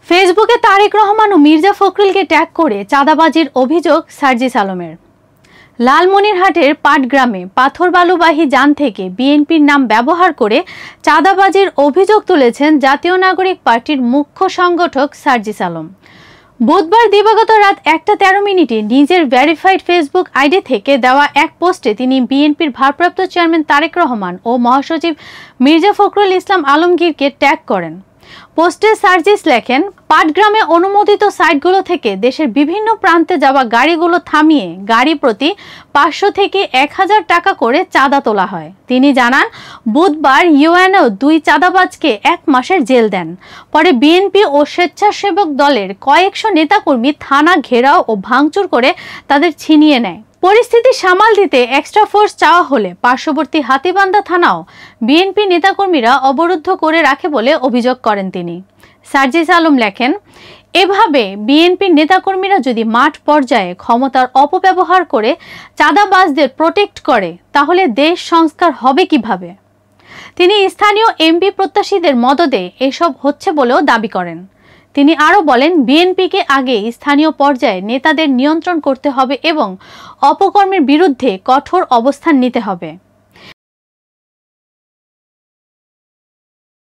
ফেসবুকে তারেক রহমান ও মির্জা ফখরুলকে ট্যাগ করে চাঁদাবাজির অভিযোগ সার্জিস আলমের। লালমনিরহাটের পাটগ্রামে পাথর বালুবাহী যান থেকে বিএনপির নাম ব্যবহার করে চাঁদাবাজির অভিযোগ তুলেছেন জাতীয় নাগরিক পার্টির মুখ্য সংগঠক সার্জিস আলম। বুধবার দিবাগত রাত 1:13 নিজের ভেরিফাইড ফেসবুক আইডি থেকে দেওয়া এক পোস্টে তিনি বিএনপির ভারপ্রাপ্ত চেয়ারম্যান তারেক রহমান ও মহাসচিব মির্জা ফখরুল ইসলাম আলমগীরকে ট্যাগ করেন। পোস্টে সার্জিস লেখেন, পাটগ্রামে অনুমোদিত সাইটগুলো থেকে দেশের বিভিন্ন প্রান্তে যাওয়া গাড়িগুলো থামিয়ে গাড়ি প্রতি 500 থেকে 1000 টাকা করে চাঁদা তোলা হয়। তিনি জানান, বুধবার ইউএনও 2 চাঁদাবাজকে 1 মাসের জেল দেন। পরে বিএনপি ও স্বেচ্ছাসেবক দলের কয়েকশো নেতাকর্মী থানা ঘেরাও ও ভাঙচুর করে তাদের ছিনিয়ে নেয়। পরিস্থিতি সামাল দিতে এক্সট্রা ফোর্স চাওয়া হলে পার্শ্ববর্তী হাতীবান্ধা থানাও বিএনপি নেতাকর্মীরা অবরুদ্ধ করে রাখে বলে অভিযোগ করেন তিনি। সার্জিস আলম লেখেন, এভাবে বিএনপির নেতাকর্মীরা যদি মাঠ পর্যায়ে ক্ষমতার অপব্যবহার করে চাঁদাবাজদের প্রোটেক্ট করে তাহলে দেশ সংস্কার হবে কিভাবে? তিনি স্থানীয় এমপি প্রত্যাশীদের মদদে এসব হচ্ছে বলেও দাবি করেন। তিনি আরও বলেন, বিএনপিকে আগে স্থানীয় পর্যায়ে নেতাদের নিয়ন্ত্রণ করতে হবে এবং অপকর্মের বিরুদ্ধে কঠোর অবস্থান নিতে হবে।